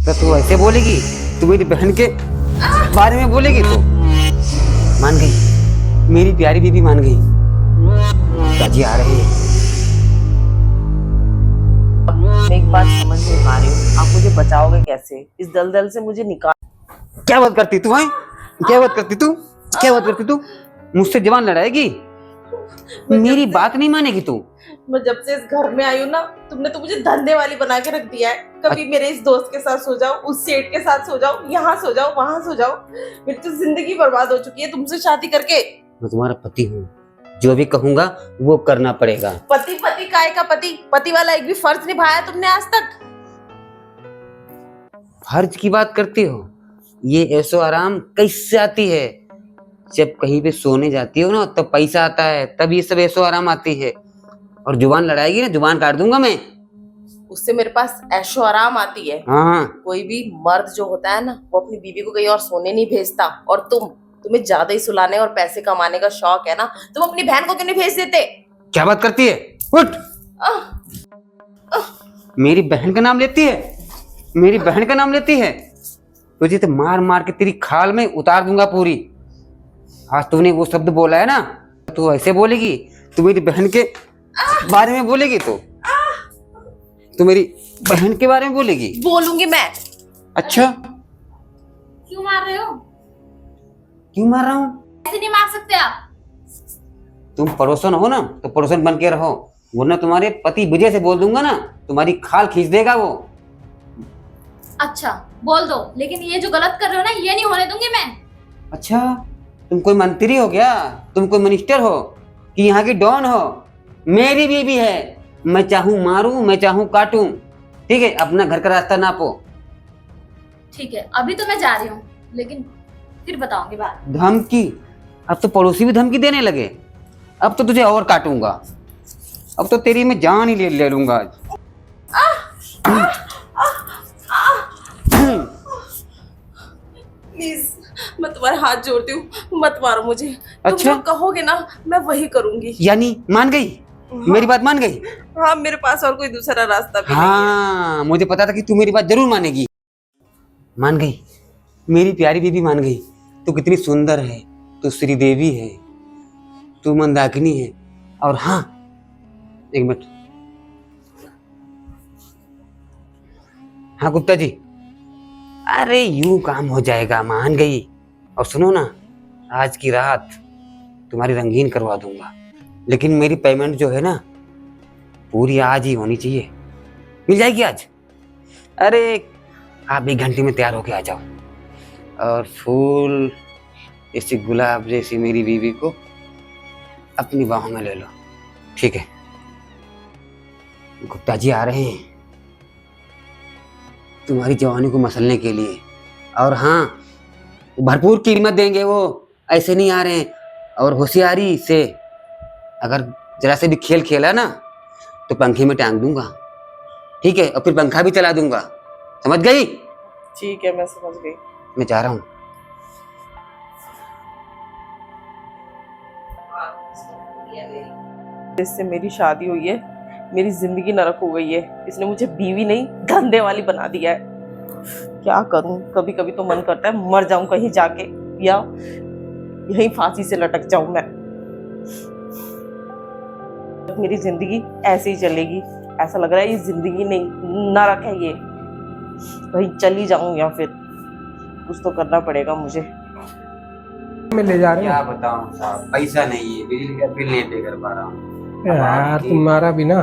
तो तू ऐसे बोलेगी? तू मेरी बहन के बारे में बोलेगी तो मान गई, मेरी प्यारी बीबी मान गई। दादी आ रहे हैं। मैं एक बात समझ नहीं पा रही हूँ, आप मुझे बचाओगे कैसे? इस दलदल से मुझे निकाल। क्या बात करती तू है? क्या बात करती तू? क्या बात करती तू? मुझसे जवान लड़ाएगी? मेरी बात नहीं मानेगी तू? मैं जब से इस घर में आई हूँ ना, तुमने तो मुझे धंधे वाली बना के रख दिया है। कभी मेरे इस दोस्त के साथ सो जाओ, उस सेठ के साथ सो जाओ, यहाँ सो जाओ, वहाँ सो जाओ। मेरी तो जिंदगी बर्बाद हो चुकी है तुमसे शादी करके। मैं तुम्हारा पति हूँ, जो भी कहूंगा वो करना पड़ेगा। पति पति काय का पति? पति वाला एक भी फर्ज निभाया तुमने आज तक? फर्ज की बात करती हो? ये ऐशो आराम कैसे आती है? जब कहीं पे सोने जाती हो ना तब तो पैसा आता है, तब ये सब ऐशो आराम आती है। और जुबान लड़ाएगी ना, जुबान काट दूंगा मैं। उससे मेरे पास ऐशो आराम आती है। हाँ, कोई भी मर्द जो होता है ना, वो अपनी बीवी को कहीं और सोने नहीं भेजता। और तुम्हें ज्यादा ही सुलाने और पैसे कमाने का शौक है ना, तुम अपनी बहन को क्यों नहीं भेज देते? क्या बात करती है? उठ! मेरी बहन का नाम लेती है? मेरी बहन का नाम लेती है? तुझे तो मार मार के तेरी खाल में उतार दूंगा पूरी। आज तूने वो शब्द बोला है ना, तू ऐसे बोलेगी? तू मेरी बहन के बारे में बोलेगी तो तू मेरी बहन के बारे में बोलेगी? बोलूंगी मैं। अच्छा, क्यों मार रहे हो? क्यों मार रहा हूँ? ऐसे नहीं मार सकते आप। तुम पड़ोसन हो ना, तो पड़ोसन बन के रहो, वरना तुम्हारे पति विजय से बोल दूंगा ना, तुम्हारी खाल खींच देगा वो। अच्छा बोल दो, लेकिन ये जो गलत कर रहे हो ना, ये नहीं होने दूंगी मैं। अच्छा, तुम कोई मंत्री हो क्या? तुम कोई मिनिस्टर हो कि यहाँ की डॉन हो? मेरी बीवी है, मैं चाहूँ मारूं, मैं चाहूँ काटूं। ठीक है, अपना घर का रास्ता नापो। ठीक है, अभी तो मैं जा रही हूँ, लेकिन फिर बताऊंगी बात। धमकी? अब तो पड़ोसी भी धमकी देने लगे। अब तो तुझे और काटूंगा, अब तो तेरी मैं जान ही ले लूंगा आज। प्लीज, मैं तुम्हारे हाथ जोड़ती हूँ, मत मारो मुझे। तुम अच्छा? जो कहोगे ना मैं वही करूंगी। यानी मान गई? हाँ। मेरी बात मान गई? हाँ, मेरे पास और कोई दूसरा रास्ता भी नहीं है। हाँ, मुझे पता था कि तू मेरी बात जरूर मानेगी। मान गई, मेरी प्यारी बीबी मान गई। तू कितनी सुंदर है, तू श्रीदेवी है, तू मंदाकिनी है। और हाँ, एक मिनट। हाँ गुप्ता जी, अरे यूं काम हो जाएगा, मान गई। और सुनो ना, आज की रात तुम्हारी रंगीन करवा दूंगा, लेकिन मेरी पेमेंट जो है ना, पूरी आज ही होनी चाहिए। मिल जाएगी आज? अरे आप 1 घंटे में तैयार होके आ जाओ, और फूल इसी गुलाब जैसी मेरी बीवी को अपनी बाहों में ले लो। ठीक है? गुप्ता जी आ रहे हैं तुम्हारी जवानी को मसलने के लिए। और हाँ, भरपूर कीमत देंगे, वो ऐसे नहीं आ रहे हैं। और होशियारी से अगर जरा से भी खेल खेला ना तो पंखे में टांग दूंगा। ठीक है? और फिर पंखा भी चला दूंगा। समझ गई? ठीक है, मैं समझ गई। मैं जा रहा हूँ। इससे मेरी शादी हुई है, मेरी जिंदगी नरक हो गई है। इसने मुझे बीवी नहीं, धंधे वाली बना दिया है। क्या करूं? कभी कभी तो मन करता है मर जाऊं कहीं जाके, या यहीं फांसी से लटक जाऊं मैं। मेरी जिंदगी ऐसे ही चलेगी। ऐसा लग रहा है ये जिंदगी नहीं, नरक है ये। कहीं चली जाऊं या फिर कुछ तो करना पड़ेगा मुझे। में ले जा रहे क्या हो बताऊं साहब, पैसा नहीं है, बिजली का बिल नहीं पे कर पा रहा हूँ। यार? तुम्हारा भी ना,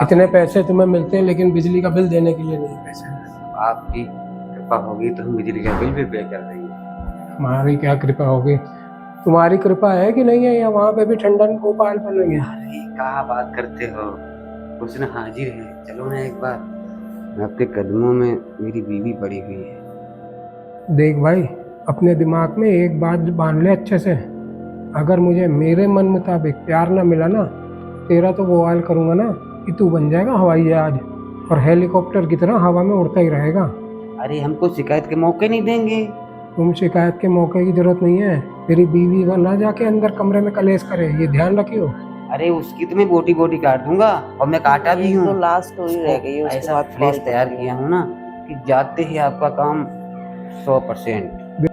इतने पैसे तुम्हें मिलते हैं लेकिन बिजली का बिल देने के लिए नहीं पैसे। आपकी कृपा होगी तो हम बिजली का बिल भी पे कर देंगे। हमारी क्या कृपा होगी? तुम्हारी कृपा है कि नहीं है? या वहाँ पे भी ठंडन गोपाल बन रही है? अरे क्या बात करते हो, कुछ ना हाजिर है, चलो ना एक बार। आपके कदमों में मेरी बीवी पड़ी हुई है। देख भाई, अपने दिमाग में एक बात बांध ले अच्छे से। अगर मुझे मेरे मन मुताबिक प्यार ना मिला ना, तेरा तो वो हाल करूँगा ना कि तू बन जाएगा हवाई जहाज, और हेलीकॉप्टर की तरह हवा में उड़ता ही रहेगा। अरे हमको शिकायत के मौके नहीं देंगे। तुम शिकायत के मौके की जरूरत नहीं है। तेरी बीवी को ना जाके अंदर कमरे में कलेश करे, ये ध्यान रखियो। अरे उसकी तो मैं बोटी बोटी काट दूंगा, और मैं काटा भी हूँ। तो लास्ट स्टोरी रह गई है, उसके ऐसा बाद फ्लैश तैयार किया हूँ ना कि जाते ही आपका काम 100%।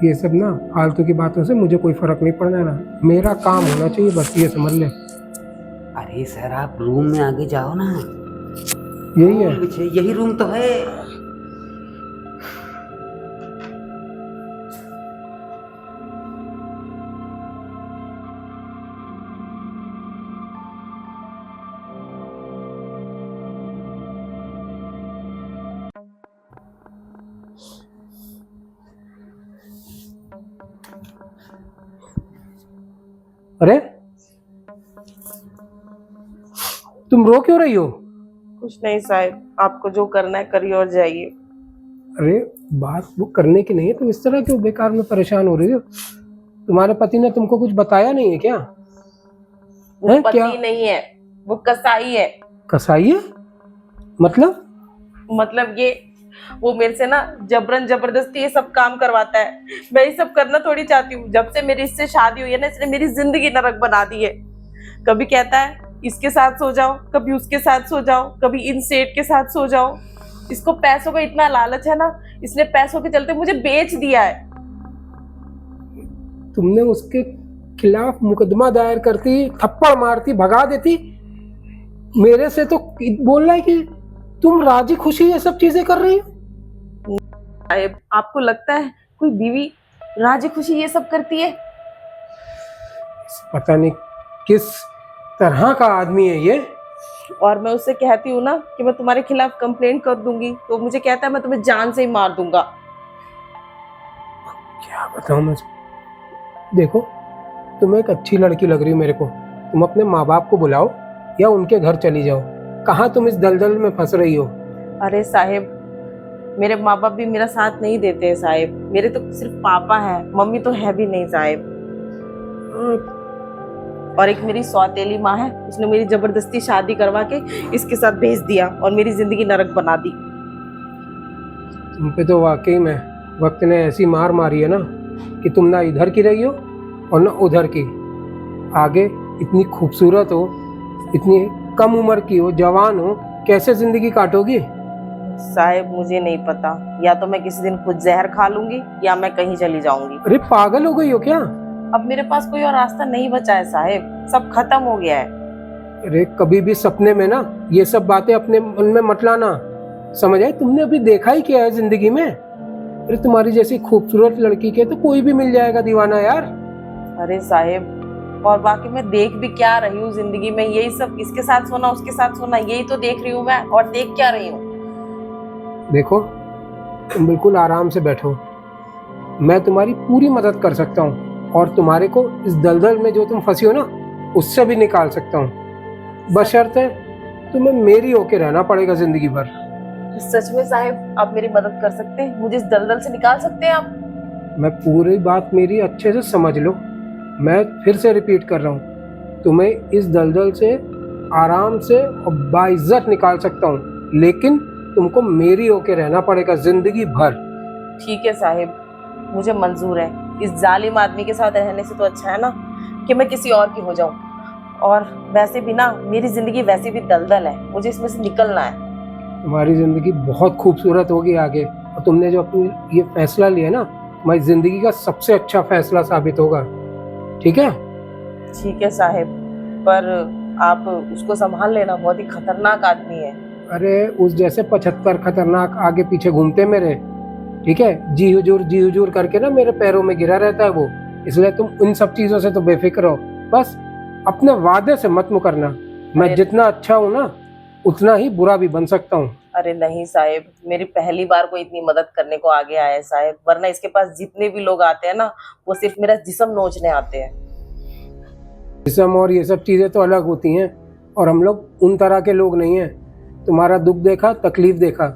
ये सब ना फालतू की बातों से मुझे कोई फर्क नहीं पड़ना ना, मेरा काम होना चाहिए बस, ये समझ ले। अरे सर आप रूम में आगे जाओ ना, यही है। यही रूम तो है। अरे तुम रो क्यों रही हो? कुछ नहीं साहब, आपको जो करना है करिए और जाइए। अरे बात वो करने की नहीं है, तुम इस तरह क्यों बेकार में परेशान हो रही हो? तुम्हारे पति ने तुमको कुछ बताया नहीं है क्या? वो है पति क्या? नहीं है, वो कसाई है। कसाई है? मतलब ये वो मेरे से ना जबरन जबरदस्ती ये सब काम करवाता है। मैं ये सब करना थोड़ी चाहती हूँ। जब से मेरी इससे शादी हुई है ना, इसने मेरी जिंदगी नरक बना दी है। कभी कहता है इसके साथ सो जाओ, कभी उसके साथ सो जाओ, कभी इन सेठ के साथ सो जाओ। इसको पैसों का इतना लालच है ना, इसने पैसों के चलते मुझे बेच दिया है। तुमने उसके खिलाफ मुकदमा दायर करती, थप्पड़ मारती, भगा देती। मेरे से तो बोल रहा है कि तुम राजी खुशी ये सब चीजें कर रही हो। साहब आपको लगता है कोई बीवी राजी खुशी ये सब करती है? पता नहीं किस तरह का आदमी है ये। और मैं उससे कहती हूँ ना कि मैं तुम्हारे खिलाफ कंप्लेंट कर दूंगी, तो मुझे कहता है मैं तुम्हें जान से ही मार दूंगा। क्या बताऊं मैं? देखो तुम एक अच्छी लड़की लग रही हो मेरे को। तुम अपने माँ बाप को बुलाओ या उनके घर चली जाओ। कहाँ तुम इस दलदल में फंस रही हो? अरे साहेब, मेरे माँ बाप भी मेरा साथ नहीं देते हैं साहेब। मेरे तो सिर्फ पापा है, मम्मी तो है भी नहीं साहेब। और एक मेरी सौतेली माँ है, उसने मेरी जबरदस्ती शादी करवा के इसके साथ भेज दिया और मेरी जिंदगी नरक बना दी। तुम पे तो वाकई में वक्त ने ऐसी मार मारी है ना कि तुम ना इधर की रही हो और ना उधर की। आगे इतनी खूबसूरत हो, इतनी कम उम्र की हो, जवान हो, कैसे जिंदगी काटोगी? साहेब मुझे नहीं पता, या तो मैं किसी दिन खुद जहर खा लूंगी या मैं कहीं चली जाऊंगी। अरे पागल हो गई हो क्या? अब मेरे पास कोई और रास्ता नहीं बचा है साहेब, सब खत्म हो गया है। अरे कभी भी सपने में ना ये सब बातें अपने मन में मत लाना, समझ आए? तुमने अभी देखा ही क्या है जिंदगी में? अरे तुम्हारी जैसी खूबसूरत लड़की के तो कोई भी मिल जाएगा दीवाना यार। अरे साहेब, और बाकी मैं देख भी क्या रही हूँ जिंदगी में? यही सब, इसके साथ सोना उसके साथ सोना, यही तो देख रही हूँ मैं। और देख क्या रही हूँ? देखो तुम बिल्कुल आराम से बैठो, मैं तुम्हारी पूरी मदद कर सकता हूँ और तुम्हारे को इस दलदल में जो तुम फंसी हो ना उससे भी निकाल सकता हूँ। बशर्ते तुम्हें मेरी होके रहना पड़ेगा जिंदगी भर। सच में साहेब आप मेरी मदद कर सकते हैं? मुझे इस दलदल से निकाल सकते हैं आप? मैं पूरी बात मेरी अच्छे से समझ लो। मैं फिर से रिपीट कर रहा हूँ, तुम्हें इस दलदल से आराम से और बाइज्जत निकाल सकता हूँ, लेकिन तुमको मेरी होके रहना पड़ेगा जिंदगी भर। ठीक है साहिब, मुझे मंजूर है। इस जालिम आदमी के साथ रहने से तो अच्छा है ना कि मैं किसी और की हो जाऊं। और वैसे भी ना मेरी जिंदगी वैसे भी दलदल है, मुझे इसमें से निकलना है। तुम्हारी जिंदगी बहुत खूबसूरत होगी आगे, और तुमने जो अपनी ये फैसला लिया ना, तुम्हारी जिंदगी का सबसे अच्छा फैसला साबित होगा। ठीक है? ठीक है साहिब, पर आप उसको संभाल लेना, बहुत ही खतरनाक आदमी है। अरे उस जैसे 75 खतरनाक आगे पीछे घूमते मेरे। ठीक है? जी हुजूर करके ना मेरे पैरों में गिरा रहता है वो। इसलिए तुम इन सब चीजों से तो बेफिक्र हो, बस अपने वादे से मत मुकरना। मैं जितना अच्छा हूँ ना उतना ही बुरा भी बन सकता हूँ। अरे नहीं साहिब, मेरी पहली बार कोई इतनी मदद करने को आगे आया है साहिब, वरना इसके पास जितने भी लोग आते हैं ना वो सिर्फ मेरा जिस्म नोचने आते हैं। जिस्म और ये सब चीजें तो अलग होती हैं, और हम लोग उन तरह के लोग नहीं हैं। तुम्हारा दुख देखा, तकलीफ देखा,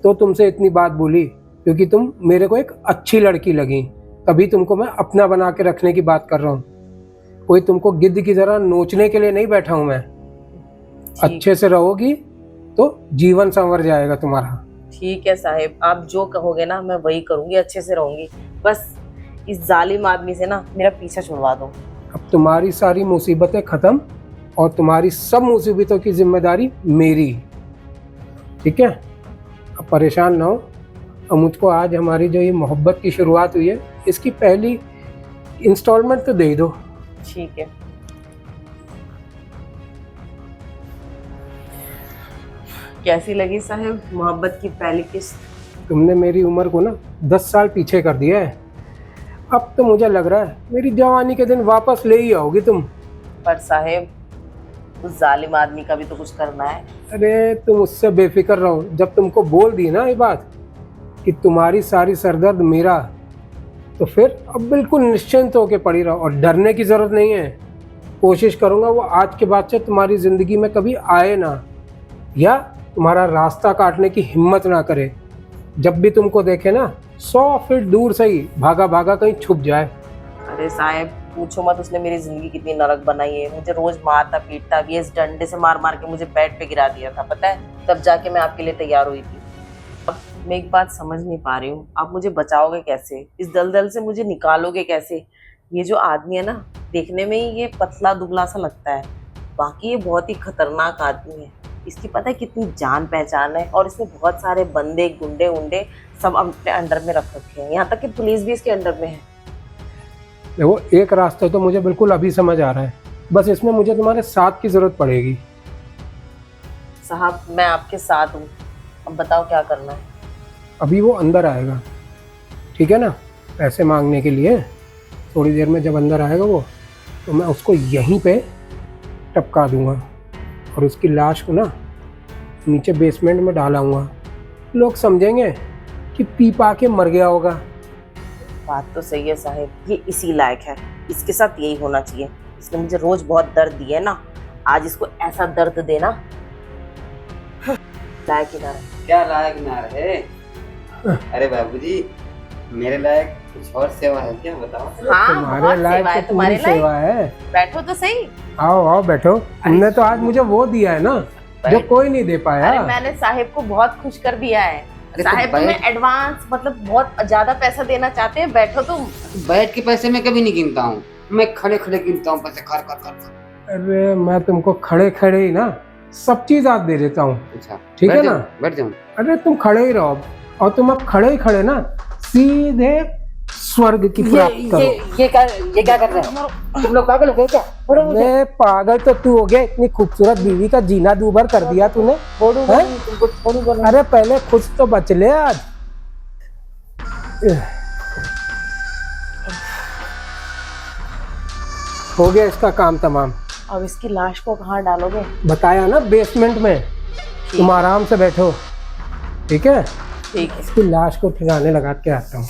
तो तुमसे इतनी बात बोली क्योंकि तुम मेरे को एक अच्छी लड़की लगी, तभी तुमको मैं अपना बना के रखने की बात कर रहा हूँ। कोई तुमको गिद्ध की तरह नोचने के लिए नहीं बैठा हूँ मैं। अच्छे से रहोगी तो जीवन संवर जाएगा तुम्हारा। ठीक है साहिब, आप जो कहोगे ना मैं वही करूंगी, अच्छे से रहूंगी। बस इस जालिम आदमी से ना मेरा पीछा छुड़वा दो। अब तुम्हारी सारी मुसीबतें खत्म और तुम्हारी सब मुसीबतों की जिम्मेदारी मेरी। ठीक है? अब आप परेशान ना हो, और मुझको आज हमारी जो ये मोहब्बत की शुरुआत हुई है इसकी पहली इंस्टॉलमेंट तो दे ही दो। ठीक है। कैसी लगी साहब मोहब्बत की पहली किस्त? तुमने मेरी उम्र को ना 10 साल पीछे कर दिया है। अब तो मुझे लग रहा है मेरी जवानी के दिन वापस ले ही आओगी तुम। पर साहब उस जालिम आदमी का भी तो कुछ करना है। अरे तुम उससे बेफिक्र रहो। जब तुमको बोल दी ना ये बात कि तुम्हारी सारी सरदर्द मेरा, तो फिर अब बिल्कुल निश्चिंत होके पड़ी रहो और डरने की ज़रूरत नहीं है। कोशिश करूँगा वो आज के बाद से तुम्हारी ज़िंदगी में कभी आए ना, या तुम्हारा रास्ता काटने की हिम्मत ना करे। जब भी तुमको देखे ना 100 फीट दूर से ही भागा भागा कहीं छुप जाए। अरे साहब पूछो मत, उसने मेरी जिंदगी कितनी नरक बनाई है। मुझे रोज मारता पीटता भी, इस डंडे से मार मार के मुझे बेड पे गिरा दिया था, पता है? तब जाके मैं आपके लिए तैयार हुई थी। अब मैं एक बात समझ नहीं पा रही हूँ, आप मुझे बचाओगे कैसे? इस दलदल से मुझे निकालोगे कैसे? ये जो आदमी है ना, देखने में ही ये पतला दुबला सा लगता है, बाकी ये बहुत ही खतरनाक आदमी है। इसकी पता है कितनी जान पहचान है, और इसमें बहुत सारे बंदे गुंडे उंडे सब अपने अंडर में रख रखे हैं। यहाँ तक कि पुलिस भी इसके अंडर में है। देखो, एक रास्ता तो मुझे बिल्कुल अभी समझ आ रहा है, बस इसमें मुझे तुम्हारे साथ की जरूरत पड़ेगी। साहब मैं आपके साथ हूँ, अब बताओ क्या करना है? अभी वो अंदर आएगा, ठीक है ना, पैसे मांगने के लिए। थोड़ी देर में जब अंदर आएगा वो, तो मैं उसको यहीं पे टपका दूंगा और उसकी लाश को ना नीचे बेसमेंट में डालाऊंगा। लोग समझेंगे कि पी पा के मर गया होगा। बात तो सही है साहब, ये इसी लायक है, इसके साथ यही होना चाहिए। इसने मुझे रोज बहुत दर्द दिया है ना, आज इसको ऐसा दर्द देना लायक ही ना रहे। क्या लायक ना रहे? अरे बाबूजी, मेरे लायक कुछ और सेवा है क्या, बताओ? हाँ, तुम्हारे बहुत लायक सेवा है तो तुम्हारे पूरी सेवा लायक। है। बैठो तो सही। आओ आओ बैठो। तुमने तो आज मुझे वो दिया है ना जो कोई नहीं दे अरे पाया। मैंने साहिब को बहुत खुश कर दिया है। अरे तो साहिब तुम्हें एडवांस मतलब बहुत ज्यादा पैसा देना चाहते हैं, बैठो तुम। बैठ के पैसे मैं कभी नहीं गिनता हूँ, मैं खड़े खड़े गिनता हूँ पैसे, खर खर खर। अरे मैं तुमको खड़े खड़े ही ना सब चीज आज दे देता हूँ, अच्छा ठीक है ना? बैठ जाऊँ। अरे तुम खड़े ही रहो, और तुम अब खड़े ही खड़े ना सीधे स्वर्ग की प्राप्ति करो। ये क्या कर रहे हो तुम लोग? पागल हो गए क्या? अरे पागल तो तू हो गया, इतनी खूबसूरत बीवी का जीना दूभर कर दिया तूने। हैं? अरे पहले खुद तो बच ले आज। हो गया इसका काम तमाम। अब इसकी लाश को कहाँ डालोगे? बताया ना, बेसमेंट में। तुम आराम से बैठो, ठीक है? ठीक है। इसकी लाश को ठिकाने लगा के आता हूँ।